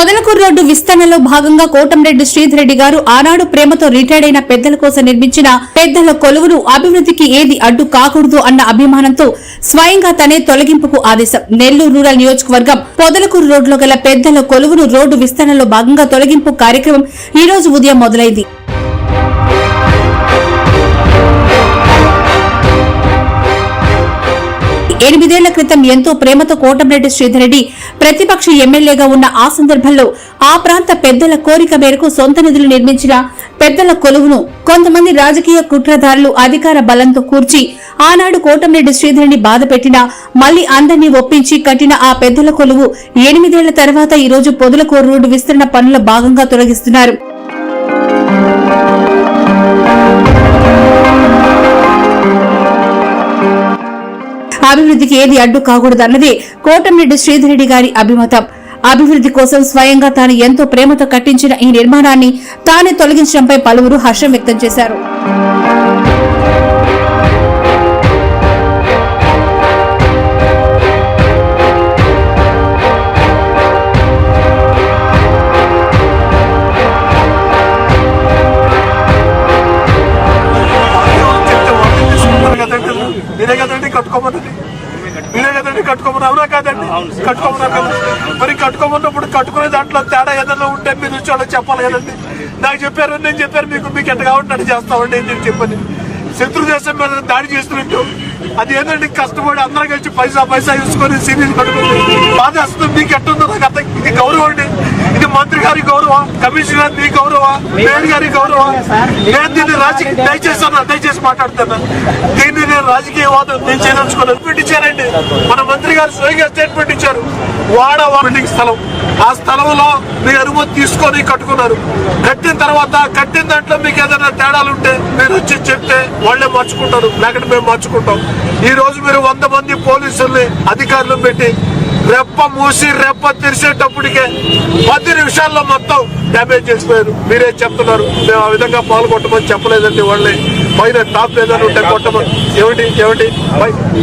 Podalakuru road విస్తరణలో భాగంగా కోటంరెడ్డి శ్రీధర్ రెడ్డి గారు ఆనాడు ప్రేమతో రిటైర్డ్ అయిన పెద్దల కోసం నిర్మించిన పెద్దల కొలువును అభివృద్ధికి ఏది అడ్డు కాకూడదు అన్న అభిమానంతో స్వయంగా తనే తొలగింపుకు ఆదేశం. నెల్లూరు రూరల్ నియోజకవర్గం పొదలకూరు రోడ్లో గల పెద్దల కొలువును రోడ్డు విస్తరణలో భాగంగా తొలగింపు కార్యక్రమం ఈ రోజు ఉదయం మొదలైంది. ఎనిమిదేళ్ల క్రితం ఎంతో ప్రేమతో కోటంరెడ్డి శ్రీధర్ రెడ్డి ప్రతిపక్ష ఎమ్మెల్యేగా ఉన్న ఆ సందర్భంలో ఆ ప్రాంత పెద్దల కోరిక మేరకు సొంత నిధులు నిర్మించిన పెద్దల కొలువును కొంతమంది రాజకీయ కుట్రదారులు అధికార బలంతో కూర్చి ఆనాడు కోటంరెడ్డి శ్రీధర్ని బాధ పెట్టినా మళ్లీ అందరినీ ఒప్పించి కట్టిన ఆ పెద్దల కొలువు 8 ఏళ్ల తర్వాత ఈ రోజు పొదలకూరు రోడ్డు విస్తరణ పనుల భాగంగా తొలగిస్తున్నారు. అభివృద్ధికి ఏది అడ్డు కాకూడదన్నదే కోటంరెడ్డి శ్రీధర్ రెడ్డి గారి అభిమతం. అభివృద్ధి కోసం స్వయంగా తాను ఎంతో ప్రేమతో కట్టించిన ఈ నిర్మాణాన్ని తానే తొలగించడంపై పలువురు హర్షం వ్యక్తం చేశారు. కట్టుకోమని అవునా కాదండి? కట్టుకోమన్నారు కదా. మరి కట్టుకోమన్నప్పుడు కట్టుకునే దాంట్లో తేడా ఏదైనా ఉంటే మీరు చూడాలి చెప్పాలి కదండి. నాకు చెప్పారు, నేను చెప్పారు మీకు ఎంత కావాలంటే చేస్తామండి నేను చెప్పండి. శత్రు దేశం మీద దాడి చేస్తున్నట్టు అది ఏంటంటే కష్టపడి అందరం కలిసి పైసా చూసుకొని సీరియల్ కట్టుకుంది బాధ వస్తుంది. మీకు ఎట్టుందో నాకు అర్థం. ఇది గౌరవం అండి, ఇది మంత్రి గారి గౌరవం, కమిషనర్ మీ గౌరవం, మేయర్ గారి గౌరవం. నేను దీన్ని దయచేసి మాట్లాడుతున్నా. దీన్ని నేను రాజకీయవాదం నేను చేయదలుచుకోలేదు. ఇచ్చారండి మన మంత్రి గారు స్వయంగా స్టేట్మెంట్ ఇచ్చారు. వాడ బిల్డింగ్ స్థలం, ఆ స్థలంలో మీరు అనుమతి తీసుకొని కట్టుకున్నారు. కట్టిన తర్వాత కట్టిన దాంట్లో మీకు ఏదైనా తేడాలు ఉంటే మీరు వచ్చి చెప్తే వాళ్లే మార్చుకుంటారు, లేకపోతే మేము మార్చుకుంటాం. ఈ రోజు మీరు 100 మంది పోలీసుల్ని అధికారులు పెట్టి రెప్ప మూసి రెప్ప తెరిచేటప్పటికే 10 నిమిషాల్లో మొత్తం డ్యామేజ్ చేసిపోయారు. మీరే చెప్తున్నారు మేము ఆ విధంగా పాల్గొట్టమని చెప్పలేదండి. వాళ్ళని పైన టాప్ ఏదైనా ఉంటే కొట్టమని ఏమిటి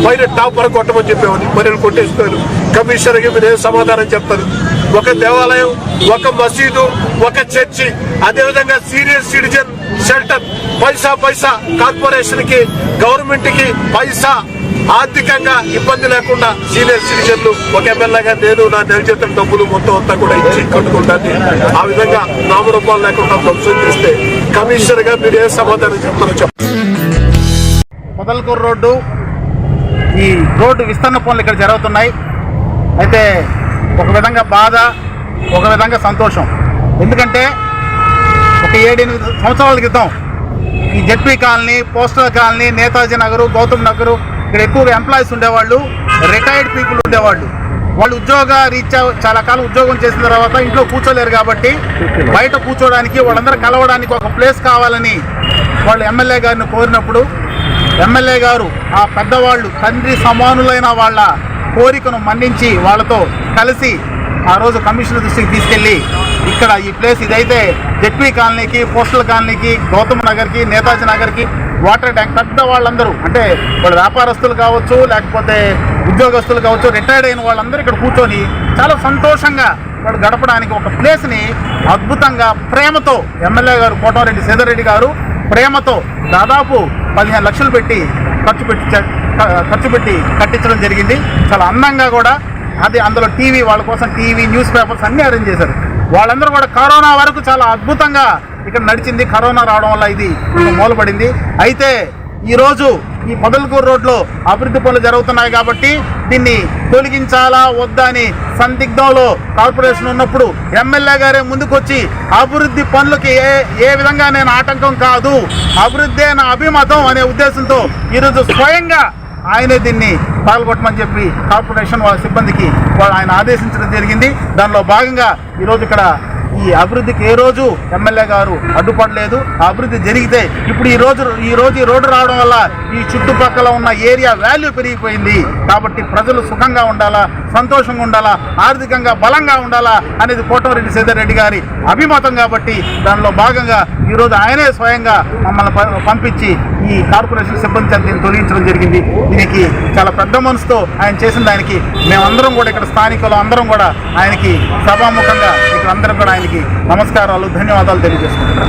పైన టాప్ వరకు కొట్టమని చెప్పేవాడిని. మరి కొట్టేసిపోయారు. కమిషనర్కి మీరు ఏం సమాధానం చెప్తారు? ఒక దేవాలయం, ఒక మసీదు, ఒక చర్చి, అదేవిధంగా సీనియర్ సిటిజన్ షెల్టర్ పైసా కార్పొరేషన్ కి గవర్నమెంట్ కి పైసా ఆర్థికంగా ఇబ్బంది లేకుండా సీనియర్ సిటిజన్లు ఒక ఎమ్మెల్యేగా నేను నా నెల జీతం డబ్బులు మొత్తం అంతా కూడా ఇచ్చి కట్టుకుంటాను. ఆ విధంగా నామరూపాలు లేకుండా ధ్వంసం చేస్తే కమిషనర్ గా మీరు ఏ సమాధానం చెప్తారో చెప్పండి. పొదలకూరు రోడ్డు ఈ రోడ్డు విస్తరణ పనులు ఇక్కడ జరుగుతున్నాయి. అయితే ఒక విధంగా బాధ, ఒక విధంగా సంతోషం. ఎందుకంటే ఒక 7-8 సంవత్సరాల క్రితం ఈ ZP colony, postal colony, Netaji Nagar, Gautam Nagar ఇక్కడ ఎక్కువగా ఎంప్లాయీస్ ఉండేవాళ్ళు, రిటైర్డ్ పీపుల్ ఉండేవాళ్ళు. వాళ్ళు ఉద్యోగ రీత్యా చాలా కాలం ఉద్యోగం చేసిన తర్వాత ఇంట్లో కూర్చోలేరు కాబట్టి బయట కూర్చోడానికి, వాళ్ళందరూ కలవడానికి ఒక ప్లేస్ కావాలని వాళ్ళు ఎమ్మెల్యే గారిని కోరినప్పుడు ఎమ్మెల్యే గారు ఆ పెద్దవాళ్ళు తండ్రి సమానులైన వాళ్ళ కోరికను మన్నించి వాళ్ళతో కలిసి ఆ రోజు కమిషనర్ దృష్టికి తీసుకెళ్ళి ఇక్కడ ఈ ప్లేస్ ఇదైతే జెడ్పీ కాలనీకి, పోస్టల్ కాలనీకి, గౌతమ్ నగర్కి, నేతాజీ నగర్కి వాటర్ ట్యాంక్ పెద్ద వాళ్ళందరూ అంటే వాళ్ళు వ్యాపారస్తులు కావచ్చు, లేకపోతే ఉద్యోగస్తులు కావచ్చు, రిటైర్డ్ అయిన వాళ్ళందరూ ఇక్కడ కూర్చొని చాలా సంతోషంగా వాళ్ళు గడపడానికి ఒక ప్లేస్ని అద్భుతంగా ప్రేమతో ఎమ్మెల్యే గారు కోటంరెడ్డి శ్రీధర్ రెడ్డి గారు ప్రేమతో దాదాపు 15 లక్షలు పెట్టి ఖర్చు పెట్టి కట్టించడం జరిగింది. చాలా అందంగా కూడా అది అందులో టీవీ, వాళ్ళ కోసం టీవీ, న్యూస్ పేపర్స్ అన్నీ అరేంజ్ చేశారు. వాళ్ళందరూ కూడా కరోనా వరకు చాలా అద్భుతంగా ఇక్కడ నడిచింది. కరోనా రావడం వల్ల ఇది మూలపడింది. అయితే ఈరోజు ఈ పొదలకూరు రోడ్లో అభివృద్ధి పనులు జరుగుతున్నాయి కాబట్టి దీన్ని తొలగించాలా వద్దా అని సందిగ్ధంలో కార్పొరేషన్ ఉన్నప్పుడు ఎమ్మెల్యే గారే ముందుకొచ్చి అభివృద్ధి పనులకి ఏ విధంగా నేను ఆటంకం కాదు, అభివృద్ధి నా అభిమతం అనే ఉద్దేశంతో ఈరోజు స్వయంగా ఆయనే దీన్ని పాల్గొట్టమని చెప్పి కార్పొరేషన్ వాళ్ళ సిబ్బందికి ఆయన ఆదేశించడం జరిగింది. దానిలో భాగంగా ఈరోజు ఇక్కడ ఈ అభివృద్ధికి ఏ రోజు ఎమ్మెల్యే గారు అడ్డుపడలేదు. ఆ అభివృద్ధి జరిగితే ఇప్పుడు ఈ రోజు ఈ రోడ్డు రావడం వల్ల ఈ చుట్టుపక్కల ఉన్న ఏరియా వాల్యూ పెరిగిపోయింది. కాబట్టి ప్రజలు సుఖంగా ఉండాలా, సంతోషంగా ఉండాలా, ఆర్థికంగా బలంగా ఉండాలా అనేది కోటంరెడ్డి శ్రీధర్ రెడ్డి గారి అభిమతం. కాబట్టి దానిలో భాగంగా ఈరోజు ఆయనే స్వయంగా మమ్మల్ని పంపించి ఈ కార్పొరేషన్ సిబ్బంది చేత దీన్ని తొలగించడం జరిగింది. దీనికి చాలా పెద్ద మనసుతో ఆయన చేసిన దానికి మేమందరం కూడా ఇక్కడ స్థానికులు అందరం కూడా ఆయనకి సభాముఖంగా ఇక్కడ అందరం కూడా ఆయనకి నమస్కారాలు, ధన్యవాదాలు తెలియజేసుకుంటున్నాం.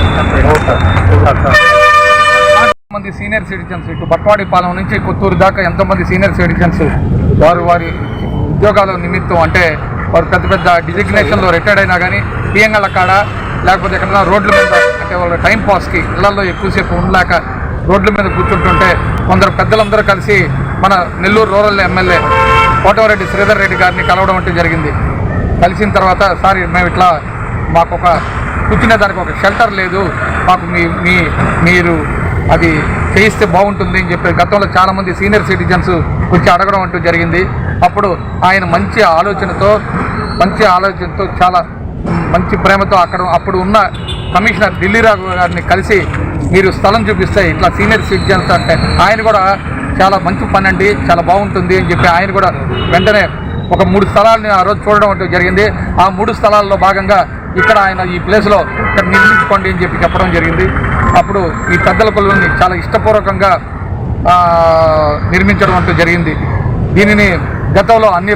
మంది సీనియర్ సిటిజన్స్ ఇటు బట్వాడిపాలెం నుంచి కొత్తూరు దాకా ఎంతోమంది సీనియర్ సిటిజన్స్ వారి ఉద్యోగాల నిమిత్తం అంటే వారు పెద్ద పెద్ద డిజిగ్నేషన్లో రిటైర్డ్ అయినా కానీ పిఎంగళ్ళ కాడ లేకపోతే ఎక్కడైనా రోడ్ల మీద అంటే వాళ్ళ టైం పాస్కి ఇళ్లలో ఎక్కువసేపు ఉండలేక రోడ్ల మీద కూర్చుంటుంటే కొందరు పెద్దలందరూ కలిసి మన నెల్లూరు రూరల్ ఎమ్మెల్యే కోటమిరెడ్డి శ్రీధర్ రెడ్డి గారిని కలవడం అంటే జరిగింది. కలిసిన తర్వాత సార్ మేము ఇట్లా మాకు ఒక కూర్చునే దానికి ఒక షెల్టర్ లేదు, మాకు మీరు అది చేయిస్తే బాగుంటుంది అని చెప్పి గతంలో చాలామంది సీనియర్ సిటిజన్స్ వచ్చి అడగడం అంటూ జరిగింది. అప్పుడు ఆయన మంచి ఆలోచనతో చాలా మంచి ప్రేమతో అప్పుడు ఉన్న కమిషనర్ ఢిల్లీరావు గారిని కలిసి మీరు స్థలం చూపిస్తే ఇట్లా సీనియర్ సిటిజన్స్ అంటే ఆయన కూడా చాలా మంచి పని అండి, చాలా బాగుంటుంది అని చెప్పి ఆయన కూడా వెంటనే ఒక 3 స్థలాలని ఆ రోజు చూడడం అంటూ జరిగింది. ఆ 3 స్థలాల్లో భాగంగా ఇక్కడ ఆయన ఈ ప్లేస్లో ఇక్కడ నిర్మించుకోండి అని చెప్పి చెప్పడం జరిగింది. అప్పుడు ఈ పెద్దల కొలువుని చాలా ఇష్టపూర్వకంగా నిర్మించడం అంటూ జరిగింది. దీనిని గతంలో ఎన్ని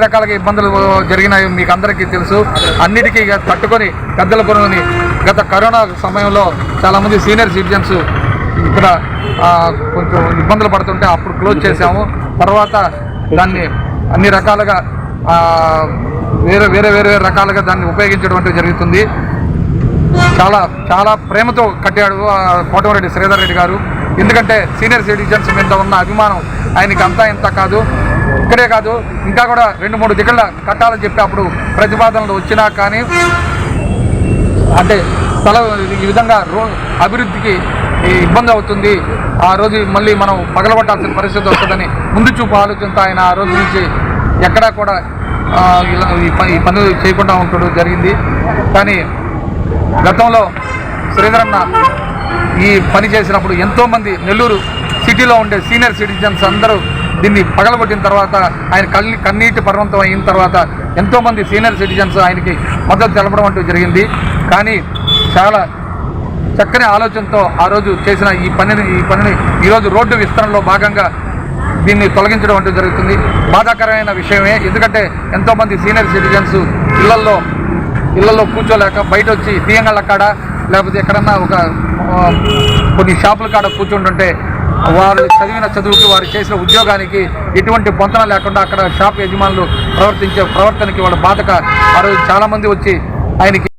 రకాలుగా ఇబ్బందులు జరిగినాయో మీకు అందరికీ తెలుసు. అన్నిటికీ తట్టుకొని పెద్దల కొలువుని గత కరోనా సమయంలో చాలామంది సీనియర్ సిటిజన్స్ ఇక్కడ కొంచెం ఇబ్బందులు పడుతుంటే అప్పుడు క్లోజ్ చేశాము. తర్వాత దాన్ని అన్ని రకాలుగా వేరే రకాలుగా దాన్ని ఉపయోగించడం అంటే జరుగుతుంది. చాలా ప్రేమతో కట్టాడు కోటమిరెడ్డి శ్రీధర్ రెడ్డి గారు. ఎందుకంటే సీనియర్ సిటిజన్స్ మీద ఉన్న అభిమానం ఆయనకి అంతా ఇంత కాదు, ఇక్కడే కాదు ఇంకా కూడా 2-3 దిక్కుల కట్టాలని చెప్పి అప్పుడు ప్రతిపాదనలు వచ్చినా కానీ అంటే ఈ విధంగా అభివృద్ధికి ఇబ్బంది అవుతుంది, ఆ రోజు మళ్ళీ మనం పగలగొట్టాల్సిన పరిస్థితి వస్తుందని ముందు చూపు ఆలోచనతో ఆయన ఆ రోజు నుంచి ఎక్కడా కూడా ఈ పనులు చేయకుండా ఉండడం జరిగింది. కానీ గతంలో శ్రీధరన్న ఈ పని చేసినప్పుడు ఎంతోమంది నెల్లూరు సిటీలో ఉండే సీనియర్ సిటిజన్స్ అందరూ దీన్ని పగలగొట్టిన తర్వాత ఆయన కన్నీటి పర్వంతం అయిన తర్వాత ఎంతోమంది సీనియర్ సిటిజన్స్ ఆయనకి మద్దతు తెలపడం అంటూ జరిగింది. కానీ చాలా చక్కని ఆలోచనతో ఆ రోజు చేసిన ఈ పనిని ఈరోజు రోడ్డు విస్తరణలో భాగంగా దీన్ని తొలగించడం అంటూ జరుగుతుంది. బాధాకరమైన విషయమే. ఎందుకంటే ఎంతోమంది సీనియర్ సిటిజన్స్ ఇళ్లలో కూర్చోలేక బయట వచ్చి బియ్యంగళ్ళ కాడ లేకపోతే ఎక్కడన్నా కొన్ని షాపుల కాడ కూర్చుంటుంటే వారు చదివిన చదువుకి వారు చేసిన ఉద్యోగానికి ఎటువంటి పొంతన లేకుండా అక్కడ షాప్ యజమానులు ప్రవర్తనకి వాళ్ళ బాధక ఆ రోజు చాలామంది వచ్చి ఆయనకి